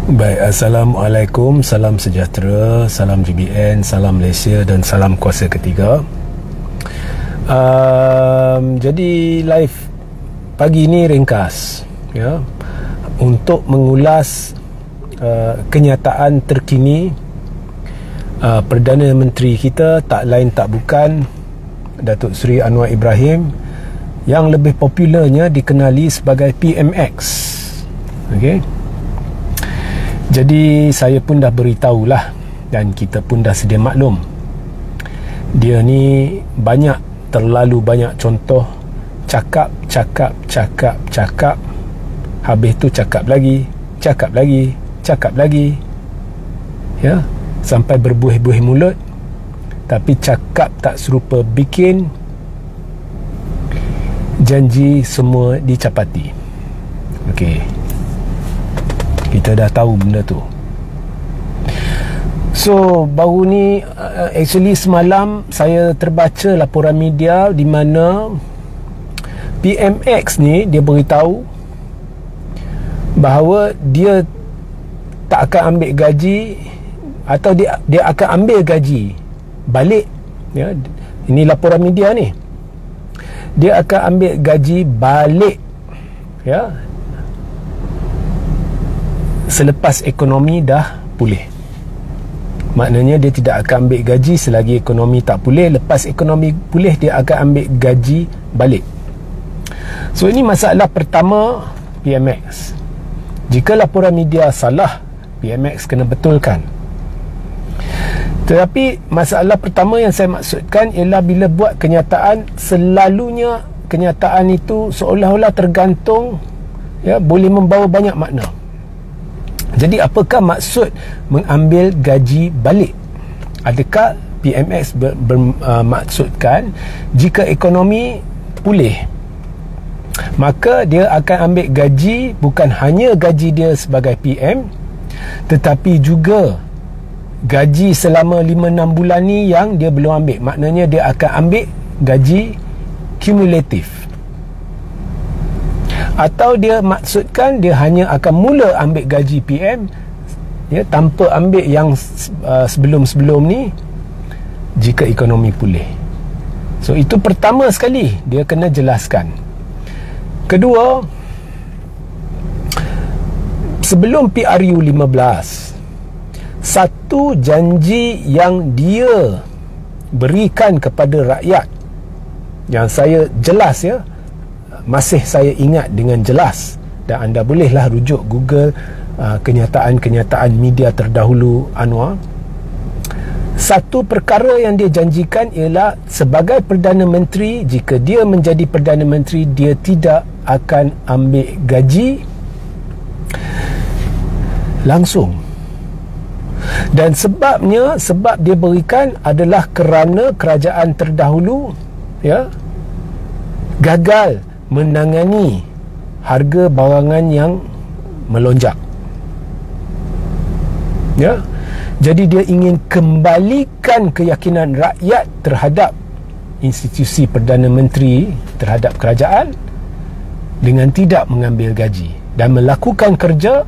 Baik, Assalamualaikum, salam sejahtera, salam GBN, salam Malaysia dan salam kuasa ketiga. Jadi live pagi ini ringkas ya, untuk mengulas kenyataan terkini Perdana Menteri kita, tak lain tak bukan Datuk Seri Anwar Ibrahim, yang lebih popularnya dikenali sebagai PMX. Okey. Jadi saya pun dah beritahulah, dan kita pun dah sedia maklum, dia ni terlalu banyak contoh cakap, habis tu cakap lagi ya, sampai berbuih-buih mulut, tapi cakap tak serupa bikin, janji semua dicapati. Okey, kita dah tahu benda tu. So baru ni actually semalam saya terbaca laporan media di mana PMX ni dia beritahu bahawa dia tak akan ambil gaji, atau dia akan ambil gaji balik ya. Ini laporan media ni. Dia akan ambil gaji balik ya, selepas ekonomi dah pulih. Maknanya dia tidak akan ambil gaji selagi ekonomi tak pulih. Lepas ekonomi pulih, dia akan ambil gaji balik. So ini masalah pertama PMX. Jika laporan media salah, PMX kena betulkan. Tetapi masalah pertama yang saya maksudkan ialah bila buat kenyataan, selalunya kenyataan itu seolah-olah tergantung ya, boleh membawa banyak makna. Jadi apakah maksud mengambil gaji balik? Adakah PMX bermaksudkan jika ekonomi pulih, maka dia akan ambil gaji, bukan hanya gaji dia sebagai PM, tetapi juga gaji selama 5-6 bulan ni yang dia belum ambil. Maknanya dia akan ambil gaji kumulatif. Atau dia maksudkan dia hanya akan mula ambil gaji PM ya, tanpa ambil yang sebelum-sebelum ni jika ekonomi pulih. So itu pertama sekali dia kena jelaskan. Kedua, sebelum PRU 15, satu janji yang dia berikan kepada rakyat, yang saya jelas ya, masih saya ingat dengan jelas, dan anda bolehlah rujuk Google kenyataan-kenyataan media terdahulu Anwar. Satu perkara yang dia janjikan ialah sebagai Perdana Menteri, jika dia menjadi Perdana Menteri, dia tidak akan ambil gaji langsung. Dan sebab dia berikan adalah kerana kerajaan terdahulu ya, gagal menangani harga barangan yang melonjak ya. Jadi dia ingin kembalikan keyakinan rakyat terhadap institusi Perdana Menteri, terhadap kerajaan, dengan tidak mengambil gaji dan melakukan kerja.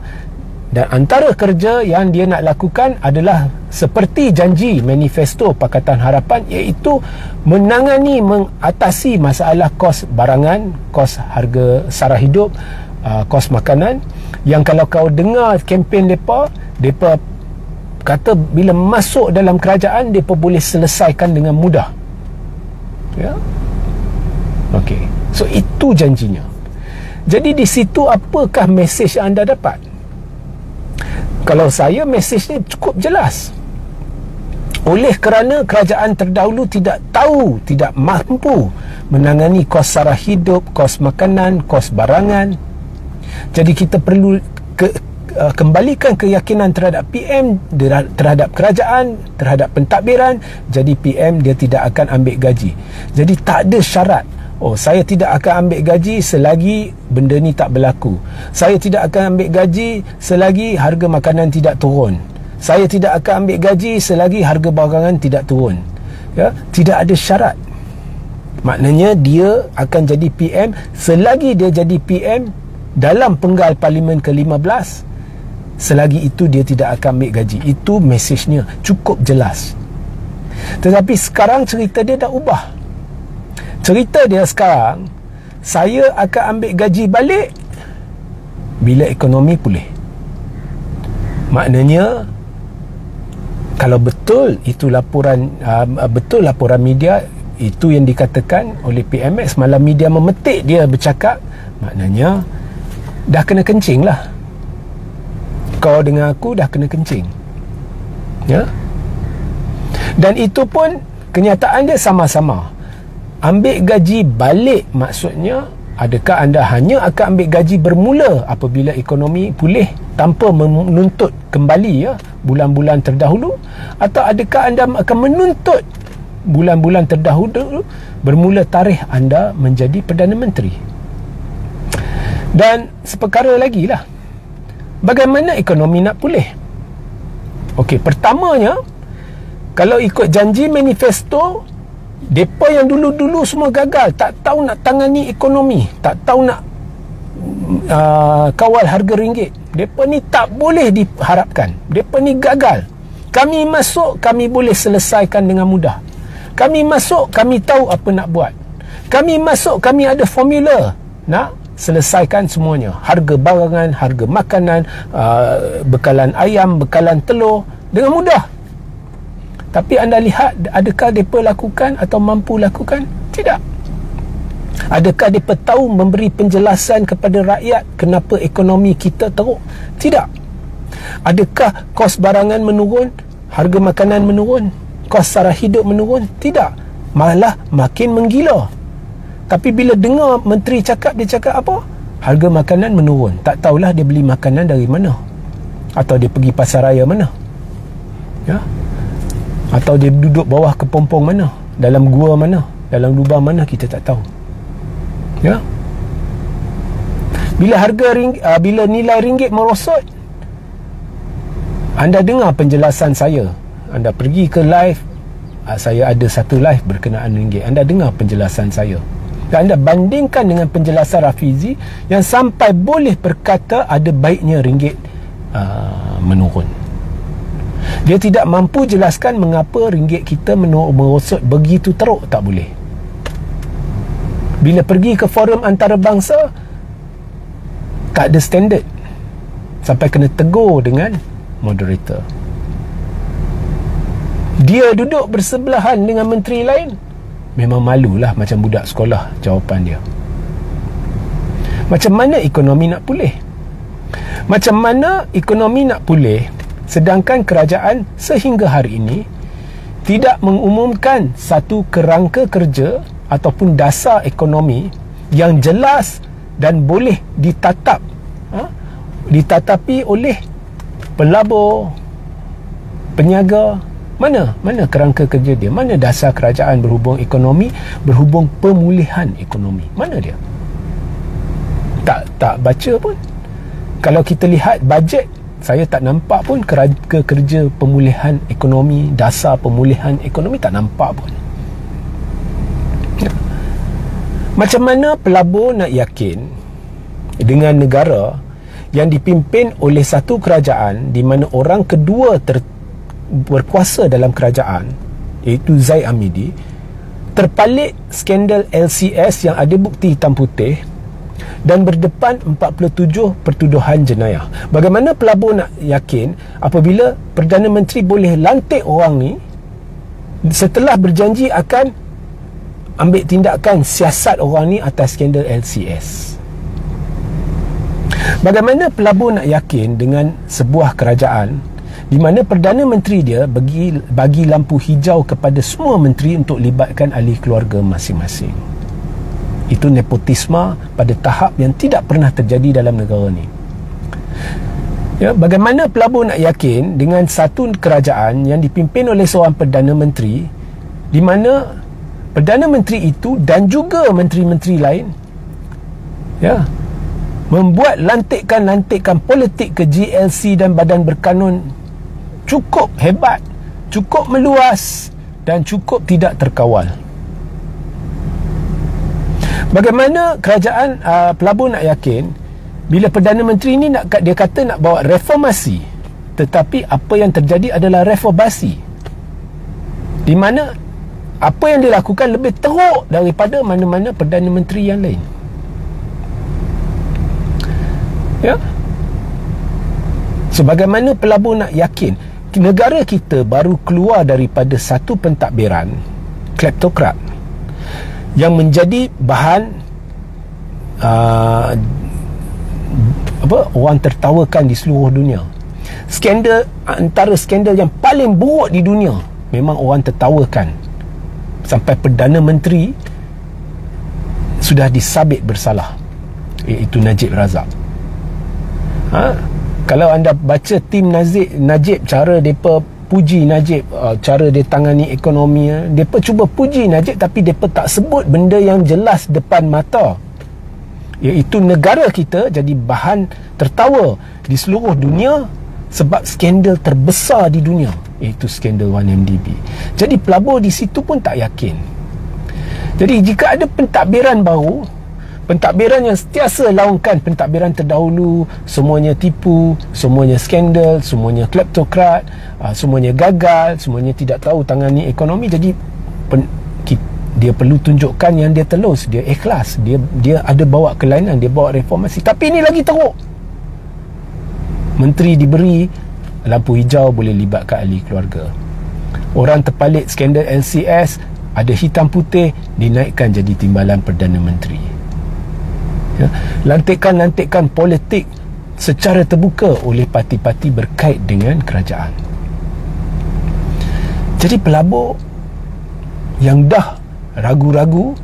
Dan antara kerja yang dia nak lakukan adalah seperti janji manifesto Pakatan Harapan, iaitu mengatasi masalah kos barangan, kos harga sara hidup, kos makanan, yang kalau kau dengar kempen mereka kata bila masuk dalam kerajaan, mereka boleh selesaikan dengan mudah ya. Okey, so itu janjinya. Jadi di situ apakah mesej yang anda dapat? Kalau saya, mesejnya cukup jelas. Oleh kerana kerajaan terdahulu tidak mampu menangani kos sara hidup, kos makanan, kos barangan, jadi kita perlu kembalikan keyakinan terhadap PM, terhadap kerajaan, terhadap pentadbiran. Jadi PM dia tidak akan ambil gaji. Jadi tak ada syarat, oh saya tidak akan ambil gaji selagi benda ni tak berlaku. Saya tidak akan ambil gaji selagi harga makanan tidak turun. Saya tidak akan ambil gaji selagi harga barangan tidak turun ya. Tidak ada syarat. Maknanya dia akan jadi PM selagi dia jadi PM dalam penggal Parlimen ke-15, selagi itu dia tidak akan ambil gaji. Itu mesejnya, cukup jelas. Tetapi sekarang cerita dia dah ubah. Cerita dia sekarang, saya akan ambil gaji balik bila ekonomi pulih. Maknanya, kalau betul itu laporan media, itu yang dikatakan oleh PMX, malam media memetik dia bercakap, maknanya dah kena kencing lah. Kau dengan aku dah kena kencing. Ya. Dan itu pun kenyataan dia sama-sama. Ambil gaji balik maksudnya, adakah anda hanya akan ambil gaji bermula apabila ekonomi pulih tanpa menuntut kembali ya bulan-bulan terdahulu, atau adakah anda akan menuntut bulan-bulan terdahulu bermula tarikh anda menjadi Perdana Menteri? Dan seperkara lagi lah, bagaimana ekonomi nak pulih? Okey, pertamanya, kalau ikut janji manifesto, mereka yang dulu-dulu semua gagal, tak tahu nak tangani ekonomi, tak tahu nak kawal harga ringgit, mereka ni tak boleh diharapkan. Mereka ni gagal. Kami masuk, kami boleh selesaikan dengan mudah. Kami masuk, kami tahu apa nak buat. Kami masuk, kami ada formula nak selesaikan semuanya. Harga barangan, harga makanan, bekalan ayam, bekalan telur, dengan mudah. Tapi anda lihat, adakah mereka lakukan atau mampu lakukan? Tidak. Adakah mereka tahu memberi penjelasan kepada rakyat kenapa ekonomi kita teruk? Tidak. Adakah kos barangan menurun, harga makanan menurun, kos sara hidup menurun? Tidak. Malah makin menggila. Tapi bila dengar menteri cakap, dia cakap apa? Harga makanan menurun. Tak tahulah dia beli makanan dari mana, atau dia pergi pasar raya mana, ya, atau dia duduk bawah kepompong mana, dalam gua mana, dalam lubang mana, kita tak tahu. Ya. Bila nilai ringgit merosot, anda dengar penjelasan saya. Anda pergi ke live, saya ada satu live berkenaan ringgit. Anda dengar penjelasan saya. Dan anda bandingkan dengan penjelasan Rafizi yang sampai boleh berkata ada baiknya ringgit menurun. Dia tidak mampu jelaskan mengapa ringgit kita merosot begitu teruk, tak boleh. Bila pergi ke forum antarabangsa, tak ada standard, sampai kena tegur dengan moderator. Dia duduk bersebelahan dengan menteri lain, memang malulah macam budak sekolah jawapan dia. Macam mana ekonomi nak pulih? Macam mana ekonomi nak pulih sedangkan kerajaan sehingga hari ini tidak mengumumkan satu kerangka kerja ataupun dasar ekonomi yang jelas dan boleh ditatapi oleh pelabur, peniaga. Mana kerangka kerja dia? Mana dasar kerajaan berhubung ekonomi, berhubung pemulihan ekonomi? Mana dia? Tak baca pun. Kalau kita lihat bajet, saya tak nampak pun kerangka kerja pemulihan ekonomi, dasar pemulihan ekonomi, tak nampak pun. Macam mana pelabur nak yakin dengan negara yang dipimpin oleh satu kerajaan di mana orang kedua berkuasa dalam kerajaan, iaitu Zaid Hamidi, terpalit skandal LCS yang ada bukti hitam putih dan berdepan 47 pertuduhan jenayah. Bagaimana pelabur nak yakin apabila Perdana Menteri boleh lantik orang ni setelah berjanji akan ambil tindakan siasat orang ni atas skandal LCS? Bagaimana pelabur nak yakin dengan sebuah kerajaan di mana Perdana Menteri dia bagi lampu hijau kepada semua menteri untuk libatkan ahli keluarga masing-masing? Itu nepotisme pada tahap yang tidak pernah terjadi dalam negara ni. Ya, bagaimana pelabur nak yakin dengan satu kerajaan yang dipimpin oleh seorang Perdana Menteri di mana Perdana Menteri itu dan juga menteri-menteri lain, ya, membuat lantikan-lantikan politik ke GLC dan Badan Berkanun cukup hebat, cukup meluas dan cukup tidak terkawal. Bagaimana kerajaan pelabur nak yakin Bila Perdana Menteri ni dia kata nak bawa reformasi, tetapi apa yang terjadi adalah reformasi, di mana apa yang dilakukan lebih teruk daripada mana-mana Perdana Menteri yang lain. Ya. Sebagaimana pelabur nak yakin negara kita baru keluar daripada satu pentadbiran kleptokrat yang menjadi bahan orang tertawakan di seluruh dunia. Skandal, antara skandal yang paling buruk di dunia, memang orang tertawakan. Sampai Perdana Menteri sudah disabit bersalah, iaitu Najib Razak. Kalau anda baca tim Najib, cara mereka puji Najib, cara dia tangani ekonomi, mereka cuba puji Najib, tapi mereka tak sebut benda yang jelas depan mata, iaitu negara kita jadi bahan tertawa di seluruh dunia sebab skandal terbesar di dunia, iaitu skandal 1MDB. Jadi pelabur di situ pun tak yakin. Jadi jika ada pentadbiran baru, pentadbiran yang sentiasa laungkan pentadbiran terdahulu, semuanya tipu, semuanya skandal, semuanya kleptokrat, semuanya gagal, semuanya tidak tahu tangani ekonomi, jadi dia perlu tunjukkan yang dia telus, dia ikhlas, dia ada bawa kelainan, dia bawa reformasi. Tapi ini lagi teruk. Menteri diberi lampu hijau boleh libatkan ahli keluarga. Orang terpalit skandal LCS, ada hitam putih, dinaikkan jadi timbalan Perdana Menteri. Ya, lantikan-lantikan politik secara terbuka oleh parti-parti berkait dengan kerajaan. Jadi pelabur yang dah ragu-ragu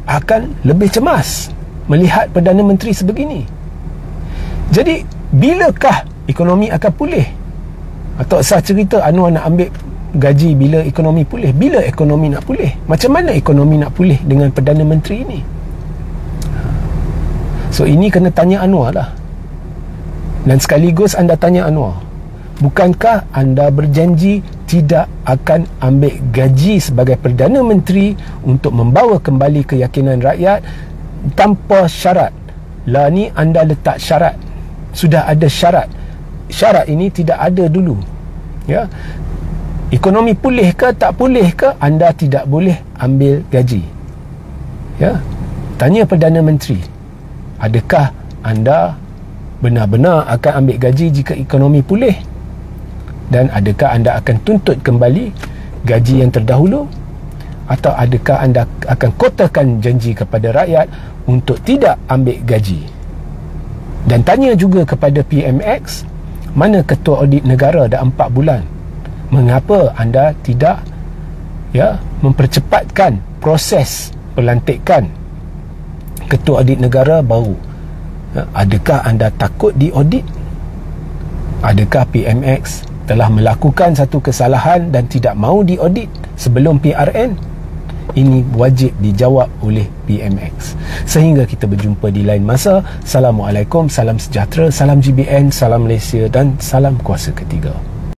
akan lebih cemas melihat Perdana Menteri sebegini. Jadi bilakah ekonomi akan pulih? Atau sah cerita Anwar nak ambil gaji bila ekonomi pulih? Bila ekonomi nak pulih? Macam mana ekonomi nak pulih dengan Perdana Menteri ini? So ini kena tanya Anwar lah. Dan sekaligus anda tanya Anwar, bukankah anda berjanji tidak akan ambil gaji sebagai Perdana Menteri untuk membawa kembali keyakinan rakyat tanpa syarat? Lah ni anda letak syarat. Sudah ada syarat. Syarat ini tidak ada dulu. Ya. Ekonomi pulih ke tak pulih ke, anda tidak boleh ambil gaji. Ya. Tanya Perdana Menteri, adakah anda benar-benar akan ambil gaji jika ekonomi pulih? Dan adakah anda akan tuntut kembali gaji yang terdahulu? Atau adakah anda akan kotakan janji kepada rakyat untuk tidak ambil gaji? Dan tanya juga kepada PMX, mana ketua audit negara dah 4 bulan? Mengapa anda tidak mempercepatkan proses pelantikan ketua audit negara baru? Adakah anda takut diaudit? Adakah PMX telah melakukan satu kesalahan dan tidak mahu diaudit sebelum PRN? Ini wajib dijawab oleh PMX. Sehingga kita berjumpa di lain masa. Assalamualaikum, salam sejahtera, salam GBN, salam Malaysia dan salam kuasa ketiga.